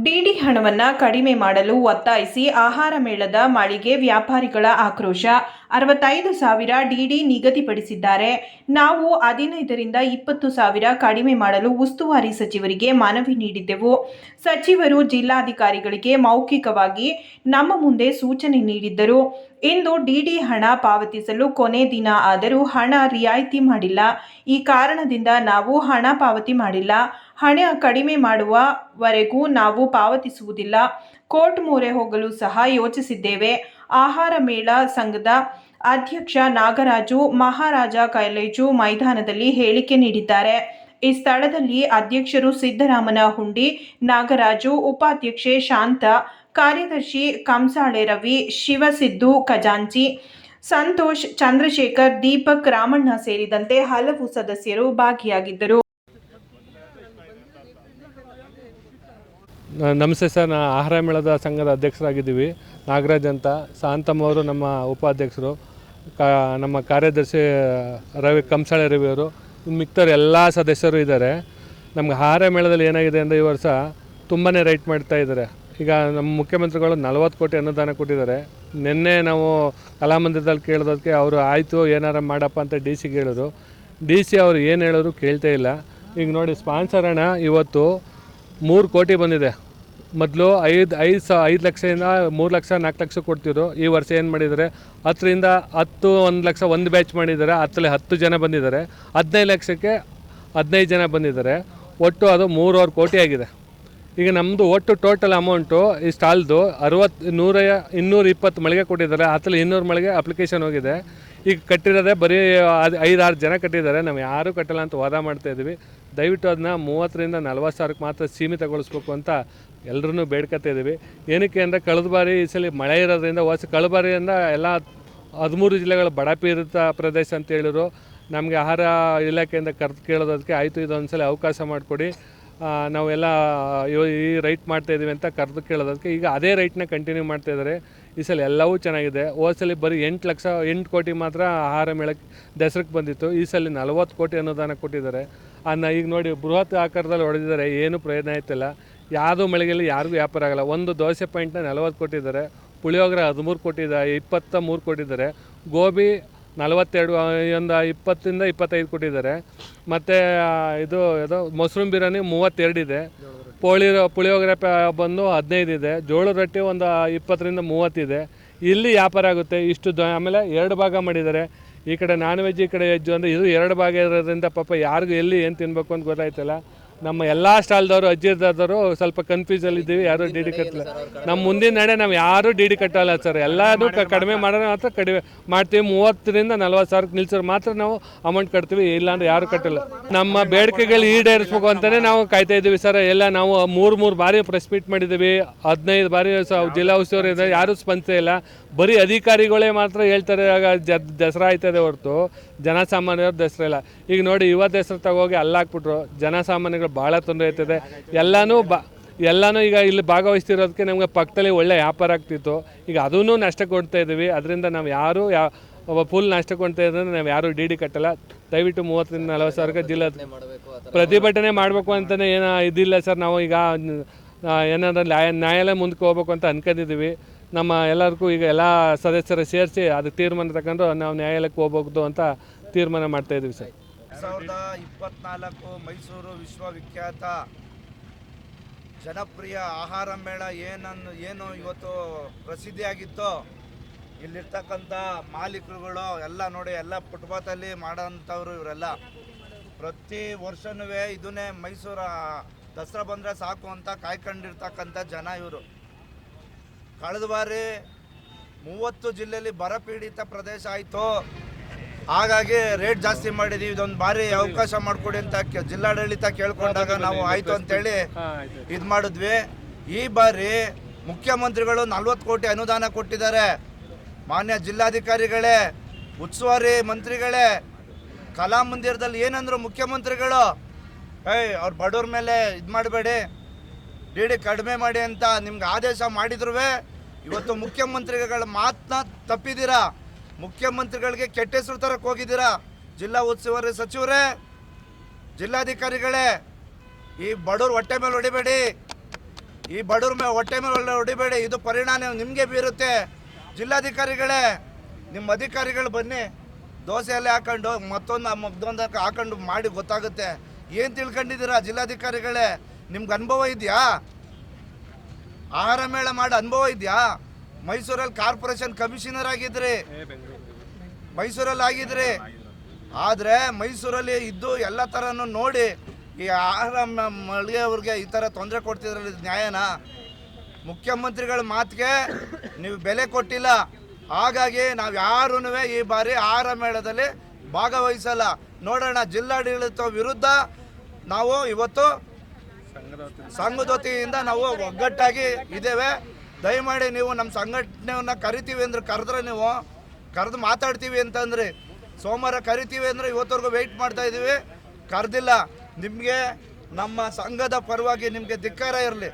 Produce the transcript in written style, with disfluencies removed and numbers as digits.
DD ಹಣವನ್ನು ಕಡಿಮೆ ಮಾಡಲು ಒತ್ತಾಯಿಸಿ ಆಹಾರ ಮೇಳದ ಮಳಿಗೆ ವ್ಯಾಪಾರಿಗಳ ಆಕ್ರೋಶ. 65,000 ಡಿಡಿ ನಿಗದಿಪಡಿಸಿದ್ದಾರೆ. ನಾವು 15ರಿಂದ 20,000 ಕಡಿಮೆ ಮಾಡಲು ಉಸ್ತುವಾರಿ ಸಚಿವರಿಗೆ ಮನವಿ ನೀಡಿದ್ದೆವು. ಸಚಿವರು ಜಿಲ್ಲಾಧಿಕಾರಿಗಳಿಗೆ ಮೌಖಿಕವಾಗಿ ನಮ್ಮ ಮುಂದೆ ಸೂಚನೆ ನೀಡಿದ್ದರು. ಇಂದು ಡಿಡಿ ಹಣ ಪಾವತಿಸಲು ಕೊನೆ ದಿನ ಆದರೂ ಹಣ ರಿಯಾಯಿತಿ ಮಾಡಿಲ್ಲ. ಈ ಕಾರಣದಿಂದ ನಾವು ಹಣ ಪಾವತಿ ಮಾಡಿಲ್ಲ. ಹಣ ಕಡಿಮೆ ಮಾಡುವವರೆಗೂ ನಾವು ಪಾವತಿಸುವುದಿಲ್ಲ. ಕೋರ್ಟ್ ಮೊರೆ ಹೋಗಲು ಸಹ ಯೋಚಿಸಿದ್ದೇವೆ. ಆಹಾರ ಮೇಳ ಸಂಘದ ಅಧ್ಯಕ್ಷ ನಾಗರಾಜು ಮಹಾರಾಜ ಕಾಲೇಜು ಮೈದಾನದಲ್ಲಿ ಹೇಳಿಕೆ ನೀಡಿದ್ದಾರೆ. ಈ ಸ್ಥಳದಲ್ಲಿ ಅಧ್ಯಕ್ಷರು ಸಿದ್ದರಾಮನ ಹುಂಡಿ, ನಾಗರಾಜು, ಉಪಾಧ್ಯಕ್ಷೆ ಶಾಂತ, ಕಾರ್ಯದರ್ಶಿ ಕಂಸಾಳೆ ರವಿ, ಶಿವಸಿದ್ದು ಖಜಾಂಚಿ, ಸಂತೋಷ್, ಚಂದ್ರಶೇಖರ್, ದೀಪಕ್, ರಾಮಣ್ಣ ಸೇರಿದಂತೆ ಹಲವು ಸದಸ್ಯರು ಭಾಗಿಯಾಗಿದ್ದರು. ನಮಸ್ತೆ ಸರ್, ನಾನು ಆಹಾರ ಮೇಳದ ಸಂಘದ ಅಧ್ಯಕ್ಷರಾಗಿದ್ದೀವಿ. ನಾಗರಾಜ್ ಅಂತ. ಶಾಂತಮ್ಮ ಅವರು ನಮ್ಮ ಉಪಾಧ್ಯಕ್ಷರು, ನಮ್ಮ ಕಾರ್ಯದರ್ಶಿ ಕಂಸಾಳೆ ರವಿಯವರು, ಮಿಕ್ತರು ಎಲ್ಲ ಸದಸ್ಯರು ಇದ್ದಾರೆ. ನಮ್ಗೆ ಆಹಾರ ಮೇಳದಲ್ಲಿ ಏನಾಗಿದೆ ಅಂದರೆ ಈ ವರ್ಷ ತುಂಬಾ ರೈಟ್ ಮಾಡ್ತಾ ಇದ್ದಾರೆ. ಈಗ ನಮ್ಮ ಮುಖ್ಯಮಂತ್ರಿಗಳು 40 ಕೋಟಿ ಅನುದಾನ ಕೊಟ್ಟಿದ್ದಾರೆ. ನಿನ್ನೆ ನಾವು ಕಲಾಮಂದಿರದಲ್ಲಿ ಕೇಳೋದಕ್ಕೆ ಅವರು ಆಯಿತು ಏನಾರ ಮಾಡಪ್ಪ ಅಂತ ಡಿ ಸಿಗೆ ಹೇಳಿದ್ರು. ಡಿ ಸಿ ಅವರು ಏನು ಹೇಳಿದ್ರು ಕೇಳ್ತಾ ಇಲ್ಲ. ಈಗ ನೋಡಿ, ಸ್ಪಾನ್ಸರ್ ಹಣ ಇವತ್ತು 3 ಕೋಟಿ ಬಂದಿದೆ. ಮೊದಲು 5 ಲಕ್ಷದಿಂದ 3 ಲಕ್ಷ 4 ಲಕ್ಷ ಕೊಡ್ತಿದ್ರು. ಈ ವರ್ಷ ಏನು ಮಾಡಿದ್ದಾರೆ, 10ರಿಂದ 10 1 ಲಕ್ಷ ಒಂದು ಬ್ಯಾಚ್ ಮಾಡಿದ್ದಾರೆ. 10 ಜನ ಬಂದಿದ್ದಾರೆ. 15 ಲಕ್ಷಕ್ಕೆ 15 ಜನ ಬಂದಿದ್ದಾರೆ. ಒಟ್ಟು ಅದು 3.5 ಕೋಟಿ ಆಗಿದೆ. ಈಗ ನಮ್ಮದು ಒಟ್ಟು ಟೋಟಲ್ ಅಮೌಂಟು ಈ ಸ್ಟಾಲ್ದು 220 ಮಳಿಗೆ ಕೊಟ್ಟಿದ್ದಾರೆ. 200 ಮಳಿಗೆ ಅಪ್ಲಿಕೇಶನ್ ಹೋಗಿದೆ. ಈಗ ಕಟ್ಟಿರೋದೇ ಬರೀ 5-6 ಜನ ಕಟ್ಟಿದ್ದಾರೆ. ನಾವು ಯಾರೂ ಕಟ್ಟಲ್ಲ ಅಂತ ವಾದ ಮಾಡ್ತಾಯಿದ್ವಿ. ದಯವಿಟ್ಟು ಅದನ್ನ 30ರಿಂದ 40 ಸಾವಿರಕ್ಕೆ ಮಾತ್ರ ಸೀಮಿತಗೊಳಿಸ್ಬೇಕು ಅಂತ ಎಲ್ಲರೂ ಬೇಡ್ಕೊತಾ ಇದ್ದೀವಿ. ಏನಕ್ಕೆ ಅಂದರೆ ಕಳೆದ ಬಾರಿ ಈ ಸಲ ಮಳೆ ಇರೋದ್ರಿಂದ ಕಳೆದ ಬಾರಿಯಿಂದ ಎಲ್ಲ 13 ಜಿಲ್ಲೆಗಳ ಬಡಪೀಡಿತ ಪ್ರದೇಶ ಅಂತ ಹೇಳಿದ್ರು. ನಮಗೆ ಆಹಾರ ಇಲಾಖೆಯಿಂದ ಕರೆದು ಕೇಳೋದಕ್ಕೆ ಆಯಿತು ಇದೊಂದು ಸಲ ಅವಕಾಶ ಮಾಡಿಕೊಡಿ, ನಾವೆಲ್ಲ ಈ ರೈಟ್ ಮಾಡ್ತಾಯಿದ್ದೀವಿ ಅಂತ ಕರೆದು ಕೇಳೋದಕ್ಕೆ ಈಗ ಅದೇ ರೈಟ್ನ ಕಂಟಿನ್ಯೂ ಮಾಡ್ತಾಯಿದ್ದಾರೆ. ಈ ಸಲ ಎಲ್ಲವೂ ಚೆನ್ನಾಗಿದೆ. ಹೋದ ಸಲ ಬರೀ 8 ಕೋಟಿ ಮಾತ್ರ ಆಹಾರ ಮೇಳಕ್ಕೆ ದಸರಕ್ಕೆ ಬಂದಿತ್ತು. ಈ ಸಲ 40 ಕೋಟಿ ಅನುದಾನ ಕೊಟ್ಟಿದ್ದಾರೆ. ಈಗ ನೋಡಿ, ಬೃಹತ್ ಆಕಾರದಲ್ಲಿ ಹೊಡೆದಿದ್ದಾರೆ. ಏನು ಪ್ರಯೋಜನ ಆಯ್ತಿಲ್ಲ. ಯಾವುದೋ ಮಳಿಗೆಯಲ್ಲಿ ಯಾರಿಗೂ ವ್ಯಾಪಾರ ಆಗಲ್ಲ. ಒಂದು ದೋಸೆ ಪಾಯಿಂಟ್ನ 40 ಕೊಟ್ಟಿದ್ದಾರೆ. ಪುಳಿಯೋಗರೆ 13 ಕೊಟ್ಟಿದ್ದಾರೆ, 23 ಕೊಟ್ಟಿದ್ದಾರೆ. ಗೋಬಿ 42, ಒಂದು 20ರಿಂದ 25 ಕೊಟ್ಟಿದ್ದಾರೆ. ಮತ್ತು ಇದು ಮೊಸರು ಬಿರಿಯಾನಿ 32 ಇದೆ. ಪುಳಿಯೋಗರೆ ಬಂದು 15 ಇದೆ. ಜೋಳದ ರೊಟ್ಟಿ ಒಂದು 20ರಿಂದ 30 ಇದೆ. ಇಲ್ಲಿ ವ್ಯಾಪಾರ ಆಗುತ್ತೆ ಇಷ್ಟು. ಆಮೇಲೆ 2 ಭಾಗ ಮಾಡಿದ್ದಾರೆ. ಈ ಕಡೆ ನಾನ್ ವೆಜ್, ಈ ಕಡೆ ವೆಜ್ಜು ಅಂದರೆ ಇದು 2 ಭಾಗ ಇರೋದ್ರಿಂದ ಪಾಪ ಯಾರಿಗೂ ಎಲ್ಲಿ ಏನು ತಿನ್ನಬೇಕು ಅಂತ ಗೊತ್ತಾಯ್ತಲ್ಲ. ನಮ್ಮ ಎಲ್ಲ ಸ್ಟಾಲ್ದವರು ಅಜ್ಜಿದಾದವರು ಸ್ವಲ್ಪ ಕನ್ಫ್ಯೂಸಲ್ಲಿದ್ದೀವಿ. ಯಾರೂ ಡಿ ಡಿ ಕಟ್ಟಲ್ಲ. ನಮ್ಮ ಮುಂದಿನ ನಡೆ ನಾವು ಯಾರೂ ಡಿ ಡಿ ಕಟ್ಟಲ್ಲ ಸರ್. ಎಲ್ಲನೂ ಕಡಿಮೆ ಮಾಡೋಣ ಮಾತ್ರ ಕಡಿಮೆ ಮಾಡ್ತೀವಿ. 30ರಿಂದ 40 ಸಾವಿರಕ್ಕೆ ನಿಲ್ಸೋರು ಮಾತ್ರ ನಾವು ಅಮೌಂಟ್ ಕಟ್ತೀವಿ, ಇಲ್ಲಾಂದ್ರೆ ಯಾರು ಕಟ್ಟಲ್ಲ. ನಮ್ಮ ಬೇಡಿಕೆಗಳು ಈಡೇರಿಸ್ಬೇಕು ಅಂತಲೇ ನಾವು ಕಾಯ್ತಾ ಇದ್ದೀವಿ ಸರ್. ಎಲ್ಲ ನಾವು 3 ಬಾರಿ ಪ್ರೆಸ್ ಮೀಟ್ ಮಾಡಿದ್ದೀವಿ. 15 ಬಾರಿ ಜಿಲ್ಲಾ ಉಸ್ತುವಾರಿ ಇದ್ದಾರೆ, ಯಾರೂ ಸ್ಪಂದಿಸೇ ಇಲ್ಲ. ಬರೀ ಅಧಿಕಾರಿಗಳೇ ಮಾತ್ರ ಹೇಳ್ತಾರೆ ದಸರಾ ಆಯ್ತದೆ ಹೊರತು ಜನಸಾಮಾನ್ಯರು ದಸರಾ ಇಲ್ಲ. ಈಗ ನೋಡಿ, ಯುವ ದಸರಾ ತಗೋಗಿ ಅಲ್ಲಾಕ್ಬಿಟ್ರು. ಜನಸಾಮಾನ್ಯಗಳು ಭಾಳ ತೊಂದರೆ ಆಯ್ತದೆ. ಎಲ್ಲನೂ ಈಗ ಇಲ್ಲಿ ಭಾಗವಹಿಸ್ತಿರೋದಕ್ಕೆ ನಮಗೆ ಪಕ್ಕದಲ್ಲಿ ಒಳ್ಳೆ ವ್ಯಾಪಾರ ಆಗ್ತಿತ್ತು. ಈಗ ಅದೂ ನಷ್ಟ ಕೊಡ್ತಾ ಇದ್ದೀವಿ. ಅದರಿಂದ ನಾವು ಯಾರೂ ಫುಲ್ ನಷ್ಟ ಕೊಡ್ತಾ ಇದ್ದರೆ ನಾವು ಯಾರೂ ಡಿ ಡಿ ಕಟ್ಟಲ್ಲ. ದಯವಿಟ್ಟು 30ರಿಂದ 40 ಸಾವಿರಕ್ಕೆ ಜಿಲ್ಲಾ ಪ್ರತಿಭಟನೆ ಮಾಡಬೇಕು ಅಂತಲೇ ಏನೋ ಇದಿಲ್ಲ ಸರ್. ನಾವು ಈಗ ಏನಾದರೂ ನ್ಯಾಯಾಲಯ ಮುಂದಕ್ಕೆ ಹೋಗ್ಬೇಕು ಅಂತ ಅನ್ಕೊಂಡಿದ್ದೀವಿ. ನಮ್ಮ ಎಲ್ಲರಿಗೂ ಈಗ ಎಲ್ಲ ಸದಸ್ಯರು ಸೇರಿಸಿ ಅದಕ್ಕೆ ತೀರ್ಮಾನ ತಗೊಂಡು ನಾವು ನ್ಯಾಯಾಲಯಕ್ಕೆ ಹೋಗ್ಬೋದು ಅಂತ ತೀರ್ಮಾನ ಮಾಡ್ತಾಯಿದ್ದೀವಿ ಸರ್. 2024 ಮೈಸೂರು ವಿಶ್ವವಿಖ್ಯಾತ ಜನಪ್ರಿಯ ಆಹಾರ ಮೇಳ ಏನು ಇವತ್ತು ಪ್ರಸಿದ್ಧಿಯಾಗಿತ್ತೋ, ಇಲ್ಲಿರ್ತಕ್ಕಂಥ ಮಾಲೀಕರುಗಳು ಎಲ್ಲ ನೋಡಿ, ಎಲ್ಲ ಫುಟ್ಪಾತಲ್ಲಿ ಮಾಡೋಂಥವ್ರು ಇವರೆಲ್ಲ. ಪ್ರತಿ ವರ್ಷವೂ ಇದನ್ನೇ ಮೈಸೂರು ದಸರಾ ಬಂದರೆ ಸಾಕು ಅಂತ ಕಾಯ್ಕೊಂಡಿರ್ತಕ್ಕಂಥ ಜನ ಇವರು. ಕಳೆದ ಬಾರಿ 30 ಜಿಲ್ಲೆಯಲ್ಲಿ ಬರಪೀಡಿತ ಪ್ರದೇಶ ಆಯಿತು. ಹಾಗಾಗಿ ರೇಟ್ ಜಾಸ್ತಿ ಮಾಡಿದ್ದೀವಿ, ಇದೊಂದು ಬಾರಿ ಅವಕಾಶ ಮಾಡಿಕೊಡಿ ಅಂತ ಜಿಲ್ಲಾಡಳಿತ ಕೇಳ್ಕೊಂಡಾಗ ನಾವು ಆಯಿತು ಅಂತೇಳಿ ಇದು ಮಾಡಿದ್ವಿ. ಈ ಬಾರಿ ಮುಖ್ಯಮಂತ್ರಿಗಳು 40 ಕೋಟಿ ಅನುದಾನ ಕೊಟ್ಟಿದ್ದಾರೆ. ಮಾನ್ಯ ಜಿಲ್ಲಾಧಿಕಾರಿಗಳೇ, ಉಸ್ತುವಾರಿ ಮಂತ್ರಿಗಳೇ, ಕಲಾಮಂದಿರದಲ್ಲಿ ಏನಂದ್ರು ಮುಖ್ಯಮಂತ್ರಿಗಳು, ಅವ್ರು ಬಡವ್ರ ಮೇಲೆ ಇದು ಮಾಡಬೇಡಿ, ಡಿ ಡಿ ಕಡಿಮೆ ಮಾಡಿ ಅಂತ ನಿಮ್ಗೆ ಆದೇಶ ಮಾಡಿದ್ರು ಇವತ್ತು ಮುಖ್ಯಮಂತ್ರಿಗಳ ಮಾತನ್ನ ತಪ್ಪಿದ್ದೀರಾ. ಮುಖ್ಯಮಂತ್ರಿಗಳಿಗೆ ಕೆಟ್ಟ ಹೆಸರು ತರಕ್ಕೆ ಹೋಗಿದ್ದೀರಾ. ಜಿಲ್ಲಾ ಉಸ್ತುವಾರಿ ಸಚಿವರೇ, ಜಿಲ್ಲಾಧಿಕಾರಿಗಳೇ, ಈ ಬಡವ್ರ ಹೊಟ್ಟೆ ಮೇಲೆ ಹೊಡಿಬೇಡಿ. ಈ ಬಡವ್ರ ಮೇಲೆ ಹೊಟ್ಟೆ ಮೇಲೆ ಹೊಡಿಬೇಡಿ, ಇದು ಪರಿಣಾಮ ನಿಮಗೆ ಬೀರುತ್ತೆ. ಜಿಲ್ಲಾಧಿಕಾರಿಗಳೇ, ನಿಮ್ಮ ಅಧಿಕಾರಿಗಳು ಬನ್ನಿ, ದೋಸೆಯಲ್ಲೇ ಹಾಕೊಂಡು ಮತ್ತೊಂದು ಹಾಕೊಂಡು ಮಾಡಿ ಗೊತ್ತಾಗುತ್ತೆ. ಏನು ತಿಳ್ಕೊಂಡಿದ್ದೀರಾ ಜಿಲ್ಲಾಧಿಕಾರಿಗಳೇ? ನಿಮ್ಗೆ ಅನುಭವ ಇದೆಯಾ? ಆಹಾರ ಮೇಳ ಮಾಡೋ ಅನುಭವ ಇದೆಯಾ? ಮೈಸೂರಲ್ಲಿ ಕಾರ್ಪೊರೇಷನ್ ಕಮಿಷನರ್ ಆಗಿದ್ರಿ, ಮೈಸೂರಲ್ಲಿ ಆಗಿದ್ರಿ. ಆದರೆ ಮೈಸೂರಲ್ಲಿ ಇದ್ದು ಎಲ್ಲ ಥರನೂ ನೋಡಿ ಈ ಆಹಾರ ಮಳಿಗೆಯವ್ರಿಗೆ ಈ ಥರ ತೊಂದರೆ ಕೊಡ್ತಿದ್ರಲ್ಲಿ ನ್ಯಾಯನಾ? ಮುಖ್ಯಮಂತ್ರಿಗಳ ಮಾತಿಗೆ ನೀವು ಬೆಲೆ ಕೊಟ್ಟಿಲ್ಲ. ಹಾಗಾಗಿ ನಾವು ಯಾರೂ ಈ ಬಾರಿ ಆಹಾರ ಮೇಳದಲ್ಲಿ ಭಾಗವಹಿಸಲ್ಲ. ನೋಡೋಣ, ಜಿಲ್ಲಾಡಳಿತ ವಿರುದ್ಧ ನಾವು ಇವತ್ತು ಸಂಘದ ವತಿಯಿಂದ ನಾವು ಒಗ್ಗಟ್ಟಾಗಿ ಇದ್ದೇವೆ. ದಯಮಾಡಿ ನೀವು ನಮ್ಮ ಸಂಘಟನೆಯನ್ನು ಕರಿತೀವಿ ಅಂದ್ರೆ ಕರೆದ್ರೆ ನೀವು ಕರೆದು ಮಾತಾಡ್ತೀವಿ ಅಂತಂದ್ರಿ. ಸೋಮವಾರ ಕರಿತೀವಿ ಅಂದರೆ ಇವತ್ತವರೆಗೂ ವೆಯ್ಟ್ ಮಾಡ್ತಾ ಇದ್ದೀವಿ, ಕರೆದಿಲ್ಲ. ನಿಮಗೆ ನಮ್ಮ ಸಂಘದ ಪರವಾಗಿ ನಿಮಗೆ ಧಿಕ್ಕಾರ ಇರಲಿ.